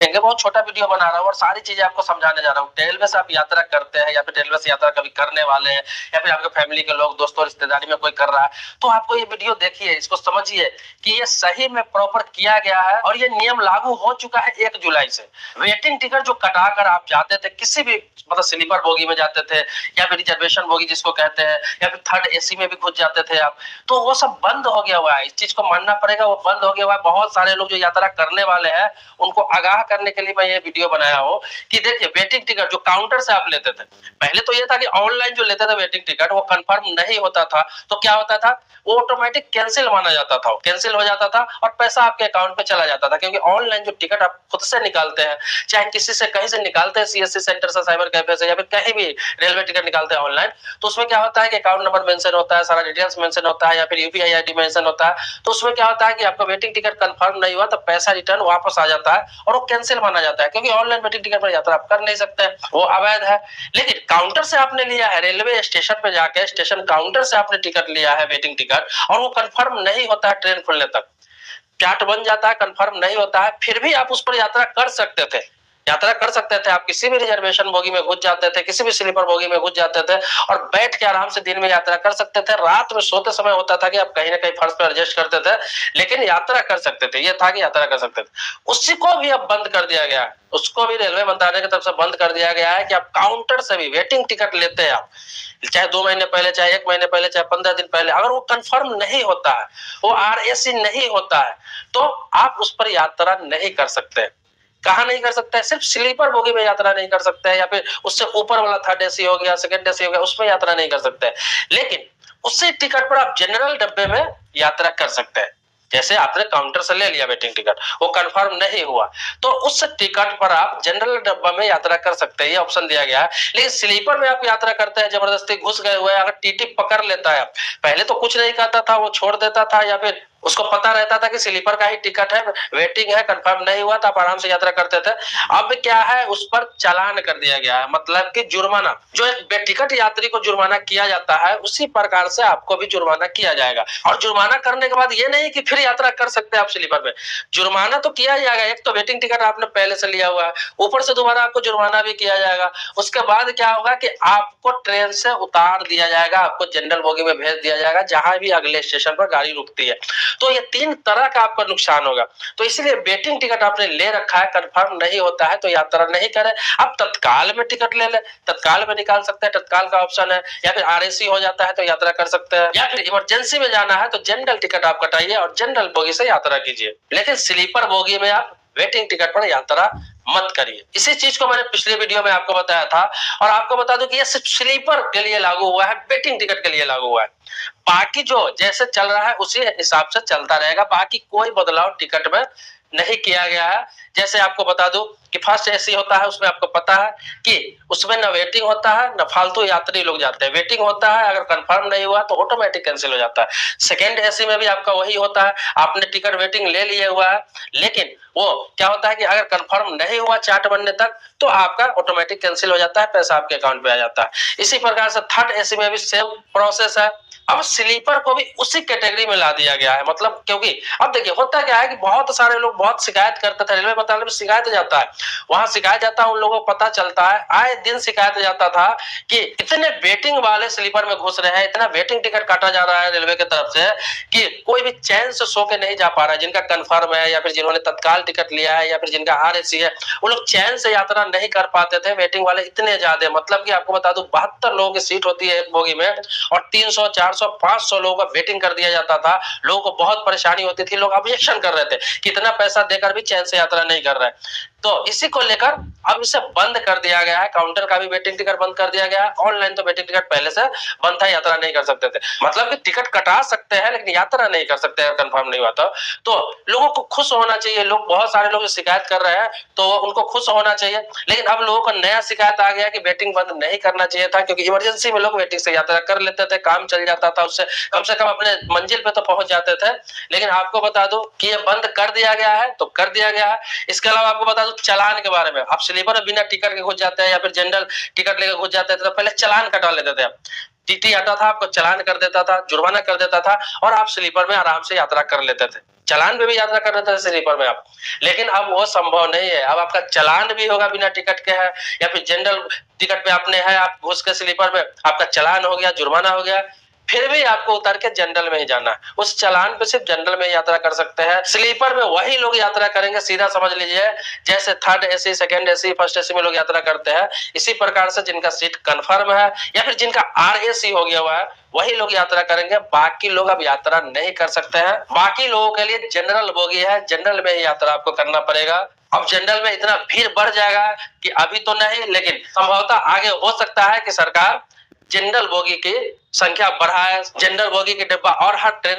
देखेंगे, बहुत छोटा वीडियो बना रहा हूँ और सारी चीजें आपको समझाने जा रहा हूँ। रेलवे से आप यात्रा करते हैं या फिर रेलवे से यात्रा कभी करने वाले हैं या फिर आपके फैमिली के लोग, दोस्तों, रिश्तेदारी में कोई कर रहा है, तो आपको ये वीडियो देखिए, इसको समझिए कि ये सही में प्रॉपर किया गया है और ये नियम लागू हो चुका है 1 जुलाई से। वेटिंग टिकट जो कटा कर आप जाते थे, किसी भी मतलब स्लीपर बोगी में जाते थे या फिर रिजर्वेशन बोगी जिसको कहते हैं, या फिर थर्ड एसी में भी घुस जाते थे आप, तो वो सब बंद हो गया हुआ है। इस चीज को मानना पड़ेगा, वो बंद हो गया हुआ है। बहुत सारे लोग जो यात्रा करने वाले हैं उनको आगाह करने के लिए मैं ये वीडियो बनाया हूँ कि देखिए, वेटिंग टिकट जो काउंटर से आप लेते थे, पहले तो ये था कि ऑनलाइन जो लेते थे वेटिंग टिकट वो कंफर्म नहीं होता था, तो क्या होता था, वो ऑटोमेटिक कैंसिल माना जाता था, कैंसिल हो जाता था और पैसा आपके अकाउंट पे चला जाता था। क्योंकि ऑनलाइन जो टिकट आप खुद से निकालते हैं, चाहे किसी से कहीं से निकालते हैं, सीएससी सेंटर से, साइबर कैफे से, या फिर कहीं भी रेलवे टिकट निकालते हैं ऑनलाइन, तो उसमें क्या होता है कि अकाउंट नंबर मेंशन होता है, सारा डिटेल्स मेंशन होता है, या फिर यूपीआई आईडी मेंशन होता है। तो उसमें क्या होता है कि आपका वेटिंग टिकट कंफर्म नहीं हुआ तो पैसा रिटर्न वापस आ जाता है और वो कैंसिल माना जाता है, क्योंकि ऑनलाइन वेटिंग टिकट पर यात्रा आप कर नहीं सकते, वो अवैध है। लेकिन काउंटर से आपने लिया है, रेलवे स्टेशन पे जाके स्टेशन काउंटर से आपने टिकट लिया है वेटिंग टिकट, और वो कंफर्म नहीं होता है ट्रेन खुलने तक, चार्ट बन जाता है, कंफर्म नहीं होता है, फिर भी आप उस पर यात्रा कर सकते थे, यात्रा कर सकते थे। आप किसी भी रिजर्वेशन बोगी में घुस जाते थे, किसी भी स्लीपर बोगी में घुस जाते थे और बैठ के आराम से दिन में यात्रा कर सकते थे। रात में सोते समय होता था कि आप कहीं ना कहीं फर्श पे एडजस्ट करते थे, लेकिन यात्रा कर सकते थे, ये था कि यात्रा कर सकते थे। उसी को भी अब बंद कर दिया गया है, उसको भी रेलवे मंत्रालय की तरफ से बंद कर दिया गया है कि आप काउंटर से भी वेटिंग टिकट लेते हैं, आप चाहे 2 महीने पहले, चाहे 1 महीने पहले, चाहे 15 दिन पहले, अगर वो कंफर्म नहीं होता है, वो आरएसी नहीं होता है, तो आप उस पर यात्रा नहीं कर सकते। कहाँ नहीं कर सकता है? सिर्फ स्लीपर बोगी में यात्रा नहीं कर सकते हैं, या फिर उससे ऊपर वाला थर्ड एसी हो गया, सेकंड एसी हो गया, उसमें यात्रा नहीं कर सकते हैं। लेकिन उसी टिकट पर आप जनरल डब्बे में यात्रा कर सकते हैं। जैसे आपने काउंटर से ले लिया वेटिंग टिकट, वो कंफर्म नहीं हुआ, तो उस टिकट पर आप जनरल डब्बा में यात्रा कर सकते हैं, ये ऑप्शन दिया गया है। लेकिन स्लीपर में आप यात्रा करते हैं, जबरदस्ती घुस गए हुए, अगर टीटी पकड़ लेता है, पहले तो कुछ नहीं कहता था, वो छोड़ देता था, या फिर उसको पता रहता था कि स्लीपर का ही टिकट है, वेटिंग है, कंफर्म नहीं हुआ, तो आप आराम से यात्रा करते थे। अब क्या है, उस पर चालान कर दिया गया है, मतलब कि जुर्माना, जो एक बेटिकट यात्री को जुर्माना किया जाता है, उसी प्रकार से आपको भी जुर्माना किया जाएगा। और जुर्माना करने के बाद ये नहीं कि फिर यात्रा कर सकते हैं आप स्लीपर में, जुर्माना तो किया जाएगा। एक तो वेटिंग टिकट आपने पहले से लिया हुआ है, ऊपर से दोबारा आपको जुर्माना भी किया जाएगा। उसके बाद क्या होगा कि आपको ट्रेन से उतार दिया जाएगा, आपको जनरल बोगी में भेज दिया जाएगा, जहां भी अगले स्टेशन पर गाड़ी रुकती है। तो ये 3 तरह का आपका नुकसान होगा। तो इसलिए वेटिंग टिकट आपने ले रखा है, कंफर्म नहीं होता है तो यात्रा नहीं करें। अब तत्काल में टिकट ले ले, तत्काल में निकाल सकते हैं, तत्काल का ऑप्शन है, या फिर आरएसी हो जाता है तो यात्रा कर सकते हैं, या फिर इमरजेंसी में जाना है तो जनरल टिकट आप कटाइए और जनरल बोगी से यात्रा कीजिए। लेकिन स्लीपर बोगी में आप वेटिंग टिकट पर यात्रा मत करिए। इसी चीज को मैंने पिछले वीडियो में आपको बताया था, और आपको बता दूं कि ये सिर्फ स्लीपर के लिए लागू हुआ है, वेटिंग टिकट के लिए लागू हुआ है। बाकी जो जैसे चल रहा है उसी हिसाब से चलता रहेगा, बाकी कोई बदलाव टिकट में नहीं किया गया है। जैसे आपको बता दूं कि फर्स्ट एसी होता है, उसमें आपको पता है कि उसमें न वेटिंग होता है, न फालतू यात्री लोग जाते हैं। वेटिंग होता है, अगर कंफर्म नहीं हुआ तो ऑटोमेटिक कैंसिल हो जाता है। सेकंड एसी में भी आपका वही होता है, आपने टिकट वेटिंग ले लिए हुआ है, लेकिन वो क्या होता है कि अगर कंफर्म नहीं हुआ चार्ट बनने तक तो आपका ऑटोमेटिक कैंसिल हो जाता है, पैसा आपके अकाउंट में आ जाता है। इसी प्रकार से थर्ड एसी में भी सेम प्रोसेस है। अब स्लीपर को भी उसी कैटेगरी में ला दिया गया है, मतलब क्योंकि अब देखिए होता क्या है कि बहुत सारे लोग बहुत शिकायत करते थे, रेलवे मंत्रालय में शिकायत जाता है, वहां शिकायत जाता है, उन लोगों को पता चलता है, आए दिन शिकायत जाता था कि इतने वेटिंग वाले स्लीपर में घुस रहे हैं, इतना वेटिंग टिकट काटा जा रहा है रेलवे की तरफ से कि कोई भी चैन से सो के नहीं जा पा रहा है। जिनका कंफर्म है, या फिर जिन्होंने तत्काल टिकट लिया है, या फिर जिनका आरएसी है, वो लोग चैन से यात्रा नहीं कर पाते थे। वेटिंग वाले इतने ज्यादा, मतलब कि आपको बता दूं 72 लोगों की सीट होती है एक बोगी में, और 300, 400, 500 लोगों का वेटिंग कर दिया जाता था। लोगों को बहुत परेशानी होती थी, लोग ऑब्जेक्शन कर रहे थे कि इतना पैसा देकर भी चैन से यात्रा नहीं कर रहे हैं। तो इसी को लेकर अब इसे बंद कर दिया गया है, काउंटर का भी वेटिंग टिकट बंद कर दिया गया है। ऑनलाइन तो वेटिंग टिकट पहले से बंद था, यात्रा नहीं कर सकते थे, मतलब कि टिकट कटा सकते हैं लेकिन यात्रा नहीं कर सकते अगर कंफर्म नहीं हुआ तो लोगों को खुश होना चाहिए। लोग, बहुत सारे लोग शिकायत कर रहे हैं तो उनको खुश होना चाहिए। लेकिन अब लोगों को नया शिकायत आ गया कि वेटिंग बंद नहीं करना चाहिए था, क्योंकि इमरजेंसी में लोग वेटिंग से यात्रा कर लेते थे, काम चल जाता था, उससे कम से कम अपने मंजिल पे तो पहुंच जाते थे। लेकिन आपको बता दो कि ये बंद कर दिया गया है तो कर दिया गया है। इसके अलावा आपको बता दो चालान के बारे में, आप स्लीपर में बिना टिकट के घुस जाते हैं या फिर जनरल टिकट लेकर घुस जाते थे तो पहले चालान कटवा लेते थे। टीटी आता था, आपको चालान कर देता था, जुर्माना कर देता था, और आप स्लीपर में आराम से यात्रा कर लेते थे। चालान पे भी यात्रा कर रहे थे स्लीपर में आप, लेकिन अब वो संभव नहीं है। अब आपका चालान भी होगा बिना टिकट के है, या फिर जनरल टिकट पे आपने है, आप घुस के स्लीपर में, आपका चालान हो गया, जुर्माना हो गया, फिर भी आपको उतर के जनरल में ही जाना है। उस चालान पे सिर्फ जनरल में यात्रा कर सकते हैं। स्लीपर में वही लोग यात्रा करेंगे, सीधा समझ लीजिए जैसे third AC, second AC, first AC में लोग यात्रा करते हैं, इसी प्रकार से जिनका सीट कंफर्म है या फिर जिनका आरएसी हो गया हुआ है, वही लोग यात्रा करेंगे। बाकी लोग अब यात्रा नहीं कर सकते हैं। बाकी लोगों के लिए जनरल बोगी है, जनरल में ही यात्रा आपको करना पड़ेगा। अब जनरल में इतना भीड़ बढ़ जाएगा कि अभी तो नहीं, लेकिन संभवतः आगे हो सकता है कि सरकार जनरल बोगी की संख्या बढ़ाए, जनरल बोगी के डिब्बा और हर ट्रेन